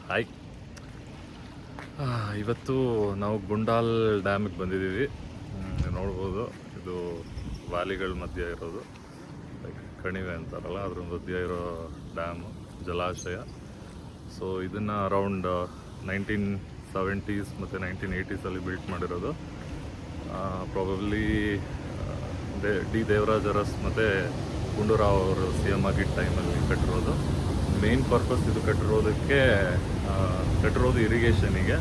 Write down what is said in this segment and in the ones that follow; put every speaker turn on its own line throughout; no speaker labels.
Hi, ಇವತ್ತು ನಾವು ಗುಂಡಾಲ್ ಡ್ಯಾಮಿಗೆ ಬಂದಿದ್ದೀವಿ. ನೋಡ್ಬೋದು, ಇದು ವ್ಯಾಲಿಗಳ ಮಧ್ಯೆ ಇರೋದು, ಲೈಕ್ ಕಣಿವೆ ಅಂತಾರಲ್ಲ, ಅದ್ರ ಮಧ್ಯೆ ಇರೋ ಡ್ಯಾಮು, ಜಲಾಶಯ. ಸೊ ಇದನ್ನು ಅರೌಂಡ್ 1970s ಮತ್ತು 1980s ಬಿಲ್ಟ್ ಮಾಡಿರೋದು. ಪ್ರಾಬಬ್ಲಿ ಡಿ ದೇವರಾಜ ಅರಸ್ ಮತ್ತು ಗುಂಡೂರಾವ್ ಅವರು CM ಆಗಿದ್ದ ಟೈಮಲ್ಲಿ ಕಟ್ಟಿರೋದು. ಮೇನ್ ಪರ್ಪಸ್ ಇದು ಕಟ್ಟಿರೋದು ಇರಿಗೇಷನಿಗೆ.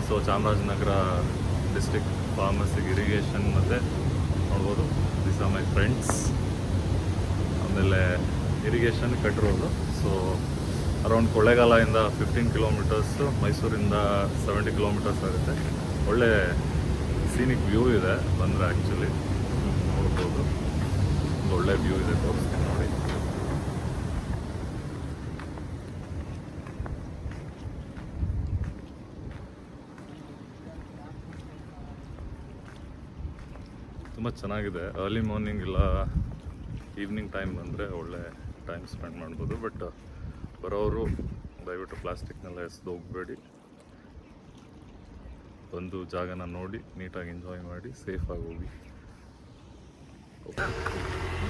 ಸೊ ಚಾಮರಾಜನಗರ ಡಿಸ್ಟ್ರಿಕ್ಟ್ ಫಾರ್ಮಸಿಗೆ ಇರಿಗೇಷನ್, ಮತ್ತು ನೋಡ್ಬೋದು ದಿಸ್ ಆರ್ ಮೈ ಫ್ರೆಂಡ್ಸ್. ಆಮೇಲೆ ಇರಿಗೇಷನ್ ಕಟ್ಟಿರೋದು. ಸೊ ಅರೌಂಡ್ ಕೊಳ್ಳೇಗಾಲದಿಂದ 15 ಕಿಲೋಮೀಟರ್ಸು, ಮೈಸೂರಿಂದ 70 ಕಿಲೋಮೀಟರ್ಸ್ ಆಗುತ್ತೆ. ಒಳ್ಳೆ ಸೀನಿಕ್ ವ್ಯೂ ಇದೆ ಬಂದರೆ, ಆ್ಯಕ್ಚುಲಿ ನೋಡ್ಬೋದು, ಒಂದು ಒಳ್ಳೆ ವ್ಯೂ ಇದೆ, ತೋರಿಸ್ತೀನಿ ನೋಡಿ. ತುಂಬ ಚೆನ್ನಾಗಿದೆ. ಅರ್ಲಿ ಮಾರ್ನಿಂಗ್ ಇಲ್ಲ ಈವ್ನಿಂಗ್ ಟೈಮ್ ಬಂದರೆ ಒಳ್ಳೆ ಟೈಮ್ ಸ್ಪೆಂಡ್ ಮಾಡ್ಬೋದು. ಬಟ್ ಬರೋರು ದಯವಿಟ್ಟು ಪ್ಲಾಸ್ಟಿಕ್ನೆಲ್ಲ ಎಸೆದು ಹೋಗಬೇಡಿ. ಒಂದು ಜಾಗನ ನೋಡಿ ನೀಟಾಗಿ ಎಂಜಾಯ್ ಮಾಡಿ ಸೇಫಾಗಿ ಹೋಗಿ.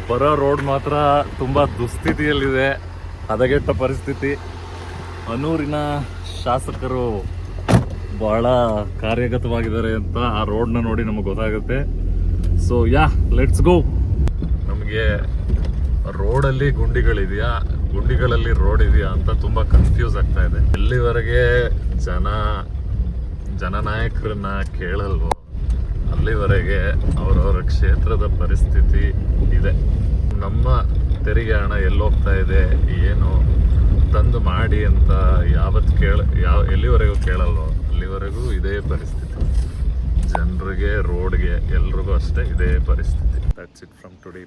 ಬರೋ ರೋಡ್ ಮಾತ್ರ ತುಂಬ ದುಸ್ಥಿತಿಯಲ್ಲಿದೆ, ಹದಗೆಟ್ಟ ಪರಿಸ್ಥಿತಿ. ಅನೂರಿನ ಶಾಸಕರು ಭಾಳ ಕಾರ್ಯಗತವಾಗಿದ್ದಾರೆ ಅಂತ ಆ ರೋಡ್ನ ನೋಡಿ ನಮಗೆ ಗೊತ್ತಾಗುತ್ತೆ. So let's go. ನಮಗೆ ರೋಡಲ್ಲಿ ಗುಂಡಿಗಳಲ್ಲಿ ರೋಡ್ ಇದೆಯಾ ಅಂತ ತುಂಬ ಕನ್ಫ್ಯೂಸ್ ಆಗ್ತಾ ಇದೆ. ಎಲ್ಲಿವರೆಗೆ ಜನನಾಯಕರನ್ನ ಕೇಳಲ್ವೋ ಅಲ್ಲಿವರೆಗೆ ಅವರವರ ಕ್ಷೇತ್ರದ ಪರಿಸ್ಥಿತಿ ಇದೆ. ನಮ್ಮ ತೆರಿಗೆ ಹಣ ಎಲ್ಲೋಗ್ತಾ ಇದೆ, ಏನು ತಂದು ಮಾಡಿ ಅಂತ ಎಲ್ಲಿವರೆಗೂ ಕೇಳಲ್ವೋ ಅಲ್ಲಿವರೆಗೂ ಇದೇ ಪರಿಸ್ಥಿತಿ. ಜನರಿಗೆ, ರೋಡ್ಗೆ, ಎಲ್ರಿಗೂ ಅಷ್ಟೇ ಇದೇ ಪರಿಸ್ಥಿತಿ. That's it from today.